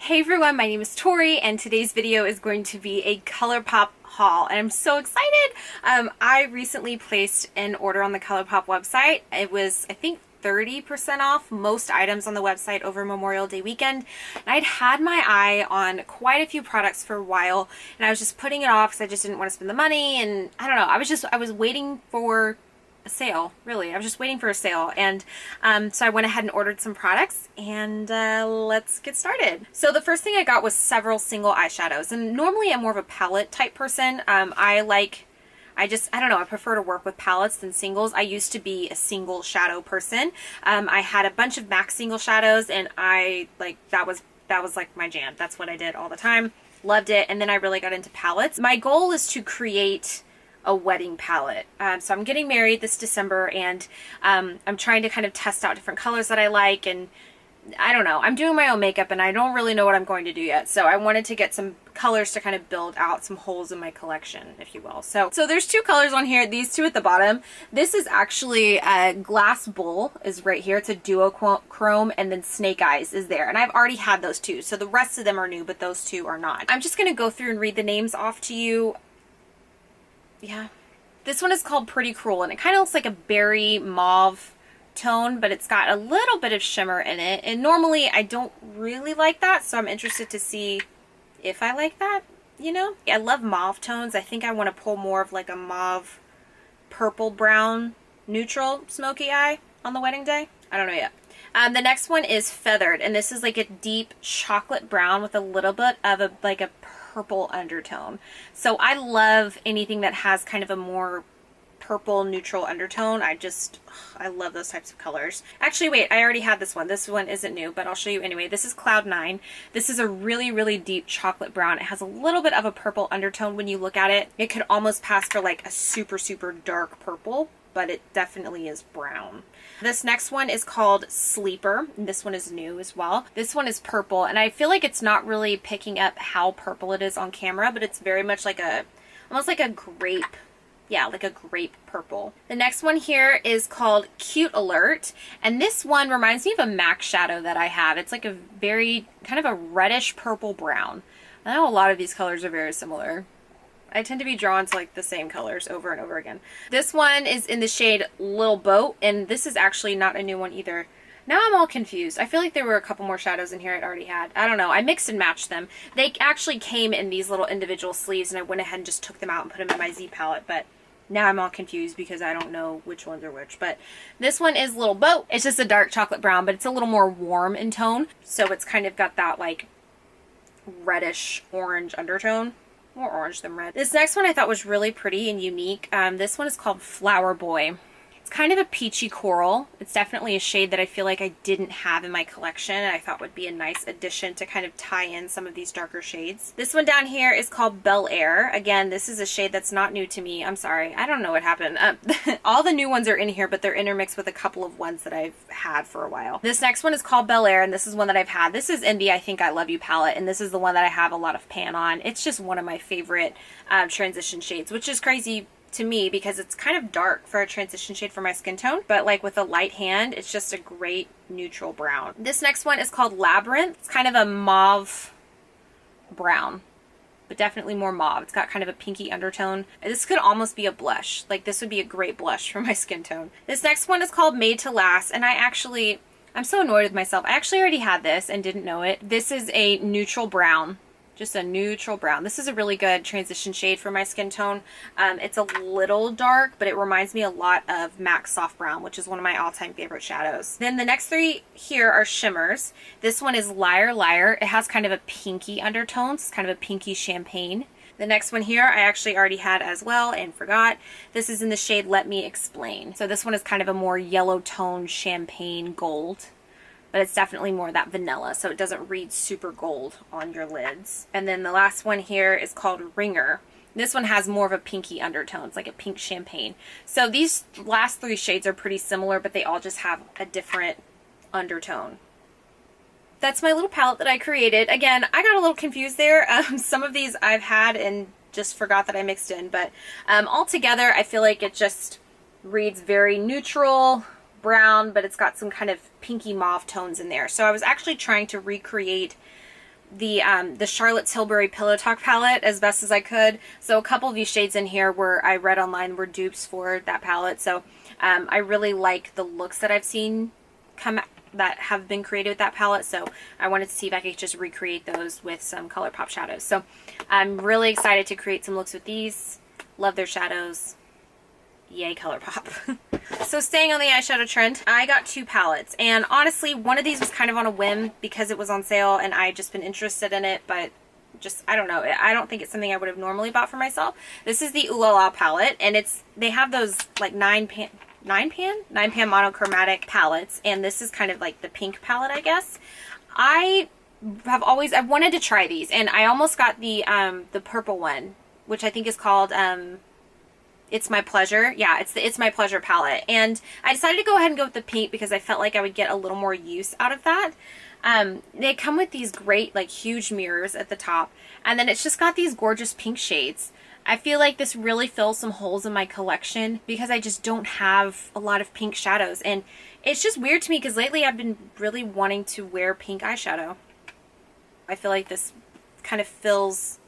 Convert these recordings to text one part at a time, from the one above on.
Hey everyone, my name is Tori and today's video is going to be a Colourpop haul and I'm so excited. I recently placed an order on the Colourpop website. It was, I think, 30% off most items on the website over Memorial Day weekend. And I'd had my eye on quite a few products for a while and I was just putting it off because I just didn't want to spend the money, and I don't know, I was waiting for a sale, really. I was just waiting for a sale, and so I went ahead and ordered some products, and let's get started. So the first thing I got was several single eyeshadows, and normally I'm more of a palette type person. I don't know, I prefer to work with palettes than singles. I used to be a single shadow person. I had a bunch of MAC single shadows, and that was like my jam. That's what I did all the time. Loved it, and then I really got into palettes. My goal is to create a wedding palette. So I'm getting married this December, and I'm trying to kind of test out different colors that I like, and I don't know, I'm doing my own makeup and I don't really know what I'm going to do yet. So I wanted to get some colors to kind of build out some holes in my collection, if you will. So there's two colors on here, these two at the bottom. This is actually Glass Bull is right here. It's a duochrome, and then Snake Eyes is there. And I've already had those two. So the rest of them are new, but those two are not. I'm just going to go through and read the names off to you. Yeah, this one is called Pretty Cruel, and it kind of looks like a berry mauve tone, but it's got a little bit of shimmer in it, and normally I don't really like that, so I'm interested to see if I like that, you know? I love mauve tones. I think I want to pull more of like a mauve purple brown neutral smoky eye on the wedding day. I don't know yet. The next one is Feathered, and this is like a deep chocolate brown with a little bit of a purple undertone. So I love anything that has kind of a more purple neutral undertone. I love those types of colors. Actually, wait, I already had this one. This one isn't new, but I'll show you anyway. This is Cloud 9. This is a really, really deep chocolate brown. It has a little bit of a purple undertone when you look at it. It could almost pass for like a super, super dark purple, but it definitely is brown. This next one is called Sleeper, and this one is new as well. This one is purple, and I feel like it's not really picking up how purple it is on camera, but it's very much like almost like a grape. Yeah, like a grape purple. The next one here is called Cute Alert, and this one reminds me of a MAC shadow that I have. It's like a very kind of a reddish purple brown. I know a lot of these colors are very similar. I tend to be drawn to like the same colors over and over again. This one is in the shade Little Boat, and this is actually not a new one either. Now I'm all confused. I feel like there were a couple more shadows in here I'd already had. I don't know. I mixed and matched them. They actually came in these little individual sleeves, and I went ahead and just took them out and put them in my Z palette, but now I'm all confused because I don't know which ones are which. But this one is Little Boat. It's just a dark chocolate brown, but it's a little more warm in tone. So it's kind of got that like reddish orange undertone. More orange than red. This next one I thought was really pretty and unique. This one is called Flowerboy. It's kind of a peachy coral. It's definitely a shade that I feel like I didn't have in my collection, and I thought would be a nice addition to kind of tie in some of these darker shades. This one down here is called Bel-Air. Again, this is a shade that's not new to me. I'm sorry. I don't know what happened. All the new ones are in here, but they're intermixed with a couple of ones that I've had for a while. This next one is called Bel-Air, and this is one that I've had. This is Envy I Think I Love You palette, and this is the one that I have a lot of pan on. It's just one of my favorite transition shades, which is crazy to me because it's kind of dark for a transition shade for my skin tone, but like with a light hand, it's just a great neutral brown. This next one is called Labyrinth. It's kind of a mauve brown, but definitely more mauve. It's got kind of a pinky undertone. This could almost be a blush. Like this would be a great blush for my skin tone. This next one is called Made to Last, and I'm so annoyed with myself. I actually already had this and didn't know it. This is a neutral brown. Just a neutral brown. This is a really good transition shade for my skin tone. It's a little dark, but it reminds me a lot of MAC Soft Brown, which is one of my all-time favorite shadows. Then the next three here are shimmers. This one is Liar Liar. It has kind of a pinky undertone. It's kind of a pinky champagne. The next one here I actually already had as well and forgot. This is in the shade Let Me Explain. So this one is kind of a more yellow tone champagne gold, but it's definitely more that vanilla, so it doesn't read super gold on your lids. And then the last one here is called Ringer. This one has more of a pinky undertone. It's like a pink champagne. So these last three shades are pretty similar, but they all just have a different undertone. That's my little palette that I created. Again, I got a little confused there. Some of these I've had and just forgot that I mixed in, but altogether I feel like it just reads very neutral, brown, but it's got some kind of pinky mauve tones in there. So I was actually trying to recreate the Charlotte Tilbury Pillow Talk palette as best as I could. So a couple of these shades in here were, I read online, were dupes for that palette. So I really like the looks that I've seen that have been created with that palette. So I wanted to see if I could just recreate those with some Colourpop shadows. So I'm really excited to create some looks with these. Love their shadows. Yay, Colourpop. So staying on the eyeshadow trend, I got 2 palettes, and honestly one of these was kind of on a whim because it was on sale and I just been interested in it, but just, I don't know, I don't think it's something I would have normally bought for myself. This is the Ooh La La palette, and they have those like 9-pan monochromatic palettes, and this is kind of like the pink palette, I guess. I've wanted to try these, and I almost got the purple one, which I think is called It's My Pleasure. Yeah, it's the It's My Pleasure palette. And I decided to go ahead and go with the pink because I felt like I would get a little more use out of that. They come with these great, like, huge mirrors at the top. And then it's just got these gorgeous pink shades. I feel like this really fills some holes in my collection because I just don't have a lot of pink shadows. And it's just weird to me because lately I've been really wanting to wear pink eyeshadow. I feel like this kind of fills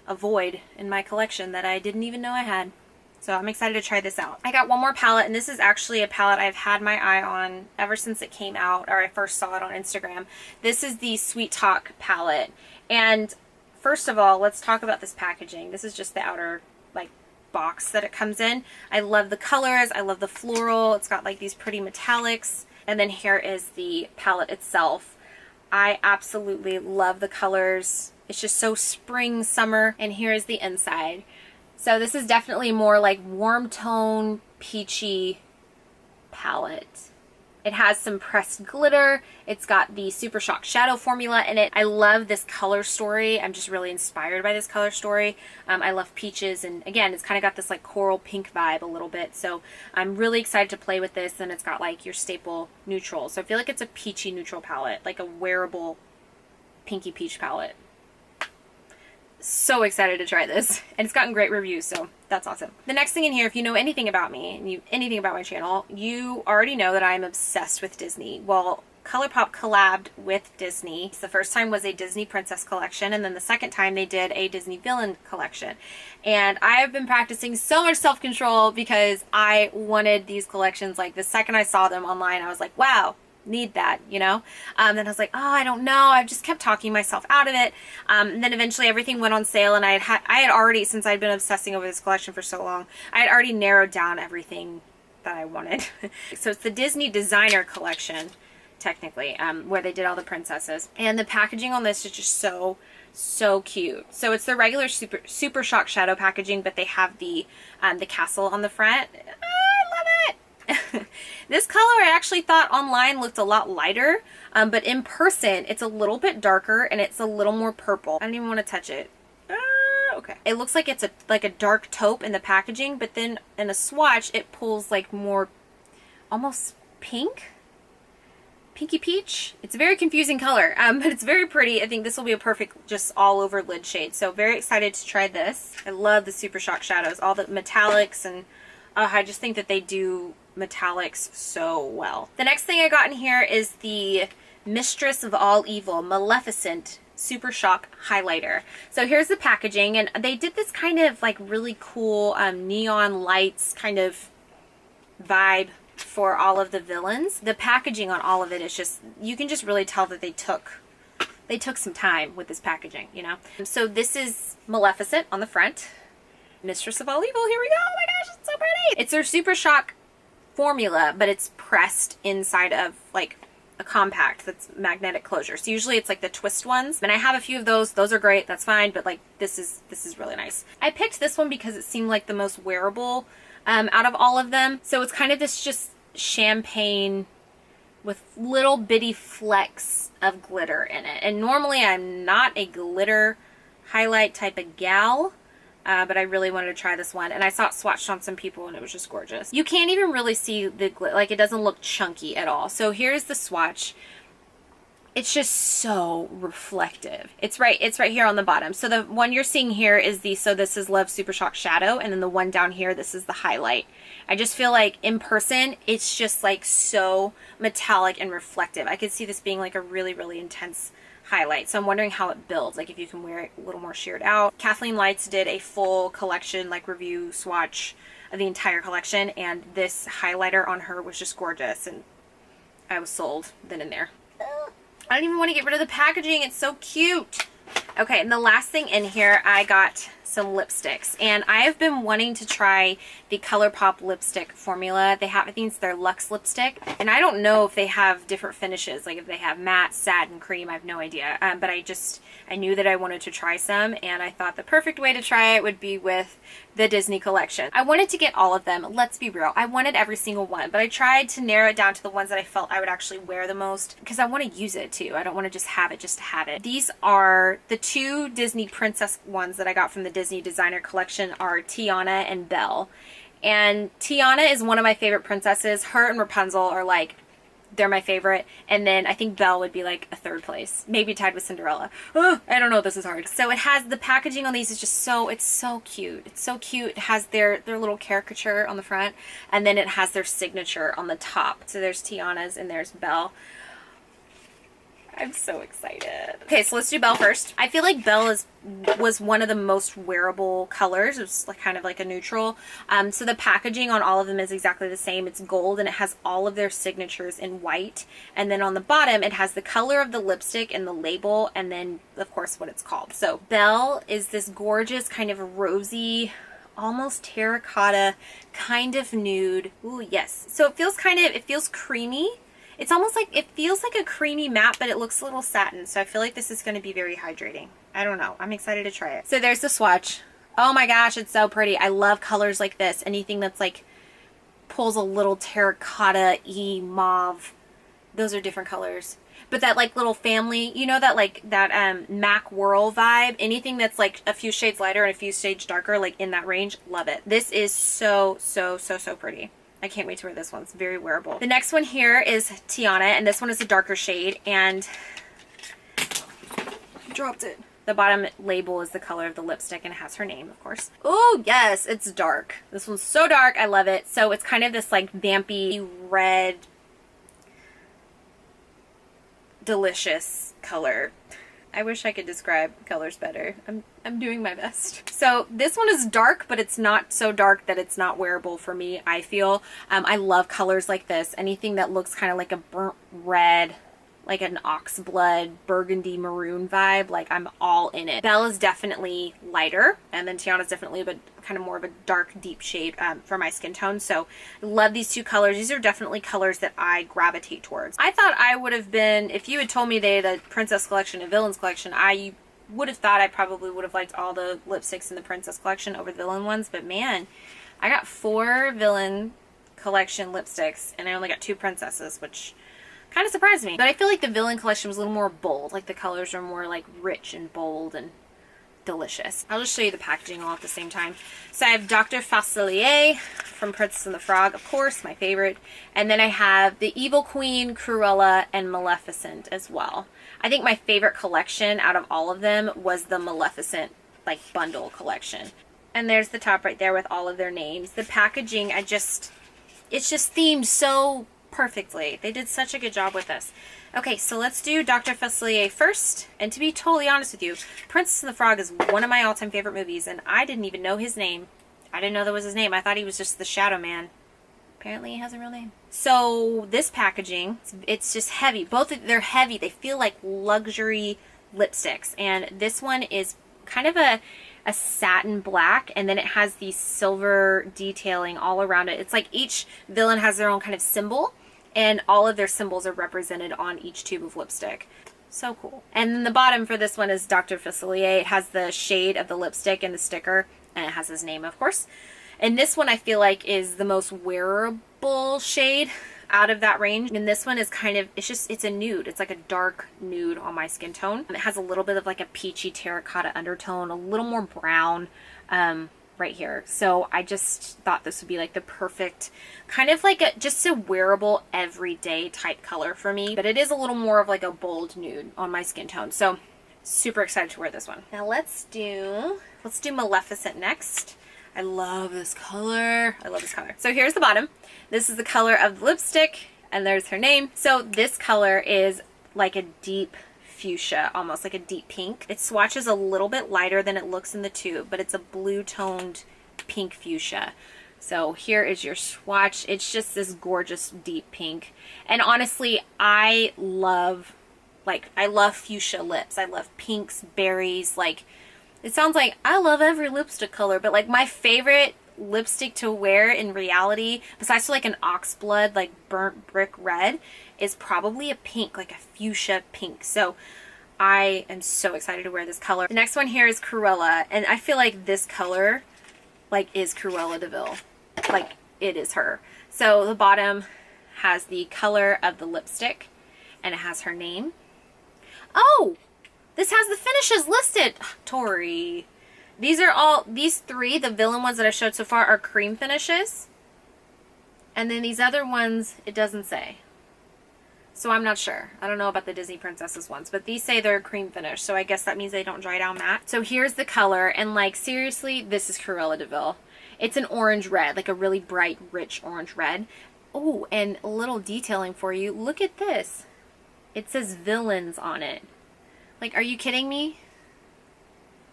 a void in my collection that I didn't even know I had. So I'm excited to try this out. I got one more palette, and this is actually a palette I've had my eye on ever since it came out, or I first saw it on Instagram. This is the Sweet Talk palette. And first of all, let's talk about this packaging. This is just the outer, like, box that it comes in. I love the colors. I love the floral. It's got like these pretty metallics. And then here is the palette itself. I absolutely love the colors. It's just so spring, summer. And here is the inside. So this is definitely more like warm tone, peachy palette. It has some pressed glitter. It's got the Super Shock shadow formula in it. I love this color story. I'm just really inspired by this color story. I love peaches, and again, it's kind of got this like coral pink vibe a little bit. So I'm really excited to play with this, and it's got like your staple neutral. So I feel like it's a peachy neutral palette, like a wearable pinky peach palette. So excited to try this, and it's gotten great reviews, so that's awesome. The next thing in here, if you know anything about me and anything about my channel, you already know that I'm obsessed with Disney. Well, Colourpop collabed with Disney. The first time was a Disney Princess collection, and then the second time they did a Disney Villain collection. And I have been practicing so much self-control because I wanted these collections. Like, the second I saw them online, I was like, wow, need that, you know? Then I was like, oh, I don't know. I just kept talking myself out of it. And then eventually everything went on sale, and I had already, since I'd been obsessing over this collection for so long, I had already narrowed down everything that I wanted. So it's the Disney Designer Collection, technically, where they did all the princesses. And the packaging on this is just so cute. So it's the regular Super Shock shadow packaging, but they have the castle on the front. I love it. This color I actually thought online looked a lot lighter, but in person it's a little bit darker and it's a little more purple. I don't even want to touch it. Okay. It looks like it's like a dark taupe in the packaging, but then in a swatch it pulls like more almost pinky peach. It's a very confusing color, but it's very pretty. I think this will be a perfect just all over lid shade. So very excited to try this. I love the Super Shock shadows, all the metallics, and I just think that they do metallics so well. The next thing I got in here is the Mistress of All Evil Maleficent Super Shock highlighter. So here's the packaging, and they did this kind of like really cool neon lights kind of vibe for all of the villains. The packaging on all of it is just, you can just really tell that they took some time with this packaging, you know? So this is Maleficent on the front. Mistress of All Evil, here we go. Oh my gosh, it's so pretty. It's their Super Shock formula, but it's pressed inside of like a compact that's magnetic closure. So usually it's like the twist ones, and I have a few of those. Those are great, that's fine, but like this is really nice. I picked this one because it seemed like the most wearable out of all of them. So it's kind of this just champagne with little bitty flecks of glitter in it. And normally I'm not a glitter highlight type of gal, but I really wanted to try this one, and I saw it swatched on some people and it was just gorgeous. You can't even really see the glitter, like it doesn't look chunky at all. So here's the swatch. It's just so reflective. It's right here on the bottom. So the one you're seeing here is this is Love Super Shock Shadow, and then the one down here, this is the highlight. I just feel like in person, it's just like so metallic and reflective. I could see this being like a really, really intense highlight. So I'm wondering how it builds, like if you can wear it a little more sheared out. Kathleen Lights did a full collection, like review swatch of the entire collection, and this highlighter on her was just gorgeous, and I was sold then and there. I don't even want to get rid of the packaging. It's so cute. Okay, and the last thing in here, I got some lipsticks, and I have been wanting to try the Colourpop lipstick formula. They have, I think it's their Luxe lipstick, and I don't know if they have different finishes, like if they have matte, satin, cream, I have no idea, but I knew that I wanted to try some, and I thought the perfect way to try it would be with the Disney collection. I wanted to get all of them. Let's be real, I wanted every single one, but I tried to narrow it down to the ones that I felt I would actually wear the most, because I want to use it too. I don't want to just have it just to have it. These are the two Disney princess ones that I got from the Disney designer collection are Tiana and Belle. And Tiana is one of my favorite princesses. Her and Rapunzel are like, they're my favorite. And then I think Belle would be like a third place, maybe tied with Cinderella. Oh, I don't know, this is hard. So it has, the packaging on these is just so, it's so cute. It's so cute. It has their little caricature on the front, and then it has their signature on the top. So there's Tiana's and there's Belle. I'm so excited. Okay, so let's do Belle first. I feel like Belle was one of the most wearable colors. It's like kind of like a neutral. So the packaging on all of them is exactly the same. It's gold, and it has all of their signatures in white. And then on the bottom, it has the color of the lipstick and the label, and then of course what it's called. So Belle is this gorgeous kind of rosy, almost terracotta kind of nude. Ooh, yes. So it feels creamy. It's almost like, it feels like a creamy matte, but it looks a little satin. So I feel like this is going to be very hydrating. I don't know. I'm excited to try it. So there's the swatch. Oh my gosh, it's so pretty. I love colors like this. Anything that's like pulls a little terracotta-y mauve. Those are different colors. But that like little family, you know, that like that MAC Whirl vibe. Anything that's like a few shades lighter and a few shades darker, like in that range, love it. This is so, so, so, so pretty. I can't wait to wear this one. It's very wearable. The next one here is Tiana, and this one is a darker shade, and dropped it. The bottom label is the color of the lipstick, and it has her name, of course. Oh, yes, it's dark. This one's so dark. I love it. So it's kind of this like vampy red, delicious color. I wish I could describe colors better. I'm doing my best. So this one is dark, but it's not so dark that it's not wearable for me, I feel. I love colors like this. Anything that looks kind of like a burnt red, like an oxblood burgundy maroon vibe, like I'm all in it. Belle is definitely lighter, and then Tiana's definitely a kind of more of a dark deep shade for my skin tone. So I love these two colors. These are definitely colors that I gravitate towards. I thought I would have been, if you had told me they had a princess collection and villains collection, I would have thought I probably would have liked all the lipsticks in the princess collection over the villain ones, but man, I got 4 villain collection lipsticks and I only got 2 princesses, which kind of surprised me. But I feel like the villain collection was a little more bold. Like the colors are more like rich and bold and delicious. I'll just show you the packaging all at the same time. So I have Dr. Facilier from Princess and the Frog, of course, my favorite. And then I have the Evil Queen, Cruella, and Maleficent as well. I think my favorite collection out of all of them was the Maleficent like bundle collection. And there's the top right there with all of their names. The packaging, it's just themed so perfectly. They did such a good job with this. Okay, so let's do Dr. Facilier first. And to be totally honest with you, Princess and the Frog is one of my all-time favorite movies, and I didn't even know his name. I didn't know that was his name. I thought he was just the Shadow Man. Apparently he has a real name. So this packaging, it's just heavy. Both they're heavy. They feel like luxury lipsticks. And this one is kind of a satin black, and then it has the silver detailing all around it. It's like each villain has their own kind of symbol, and all of their symbols are represented on each tube of lipstick. So cool. And then the bottom for this one is Dr. Facilier. It has the shade of the lipstick and the sticker, and it has his name, of course. And this one I feel like is the most wearable shade out of that range. And this one is kind of, it's a nude. It's like a dark nude on my skin tone. It has a little bit of like a peachy terracotta undertone, a little more brown right here. So I just thought this would be like the perfect kind of like just a wearable everyday type color for me. But it is a little more of like a bold nude on my skin tone. So super excited to wear this one. Now let's do Maleficent next. I love this color. I love this color. So here's the bottom. This is the color of the lipstick, and there's her name. So this color is like a deep fuchsia, almost like a deep pink. It swatches a little bit lighter than it looks in the tube, but it's a blue toned pink fuchsia. So here is your swatch. It's just this gorgeous deep pink. And honestly, I love fuchsia lips. I love pinks, berries. Like, it sounds like I love every lipstick color, but like my favorite lipstick to wear in reality, besides like an oxblood, like burnt brick red, is probably a pink, like a fuchsia pink. So I am so excited to wear this color. The next one here is Cruella, and I feel like this color like is Cruella de Vil. Like, it is her. So the bottom has the color of the lipstick, and it has her name. Oh, this has the finishes listed. Tori. These three, the villain ones that I've showed so far, are cream finishes. And then these other ones, it doesn't say. So I'm not sure. I don't know about the Disney Princesses ones, but these say they're cream finish. So I guess that means they don't dry down matte. So here's the color, and like seriously, this is Cruella de Vil. It's an orange red, like a really bright, rich orange red. Oh, and a little detailing for you. Look at this. It says villains on it. Like, are you kidding me?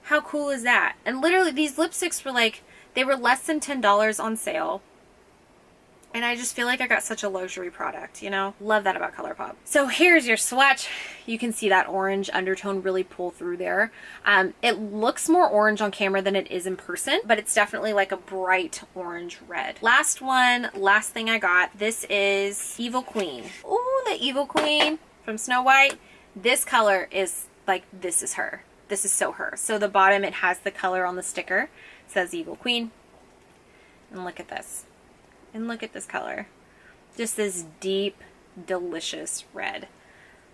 How cool is that? And literally, these lipsticks were like, they were less than $10 on sale. And I just feel like I got such a luxury product, you know? Love that about Colourpop. So here's your swatch. You can see that orange undertone really pull through there. It looks more orange on camera than it is in person, but it's definitely like a bright orange red. Last thing I got. This is Evil Queen. Ooh, the Evil Queen from Snow White. This color is like, this is her. This is so her. So the bottom, it has the color on the sticker. It says Evil Queen. And look at this. And look at this color. Just this deep, delicious red.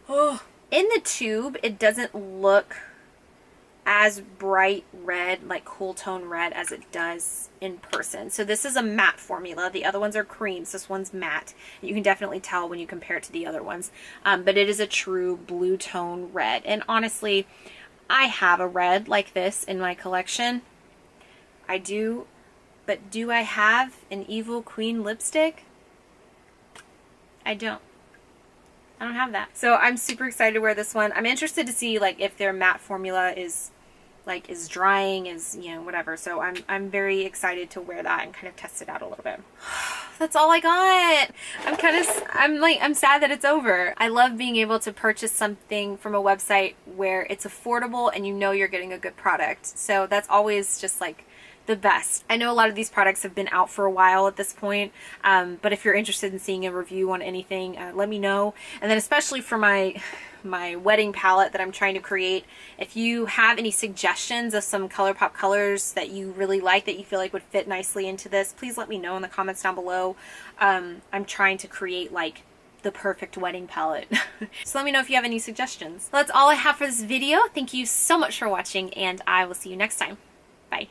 Oh, in the tube, it doesn't look as bright red, like cool tone red, as it does in person. So this is a matte formula. The other ones are creams. This one's matte. You can definitely tell when you compare it to the other ones. But it is a true blue tone red. And honestly, I have a red like this in my collection. I do. But do I have an Evil Queen lipstick? I don't. I don't have that. So I'm super excited to wear this one. I'm interested to see like if their matte formula is drying, you know, whatever. So I'm very excited to wear that and kind of test it out a little bit. That's all I got. I'm sad that it's over. I love being able to purchase something from a website where it's affordable and you know you're getting a good product. So that's always just like the best. I know a lot of these products have been out for a while at this point, but if you're interested in seeing a review on anything, let me know. And then especially for my wedding palette that I'm trying to create, if you have any suggestions of some Colourpop colors that you really like, that you feel like would fit nicely into this, please let me know in the comments down below. I'm trying to create like the perfect wedding palette. So let me know if you have any suggestions. Well, that's all I have for this video. Thank you so much for watching, and I will see you next time. Bye.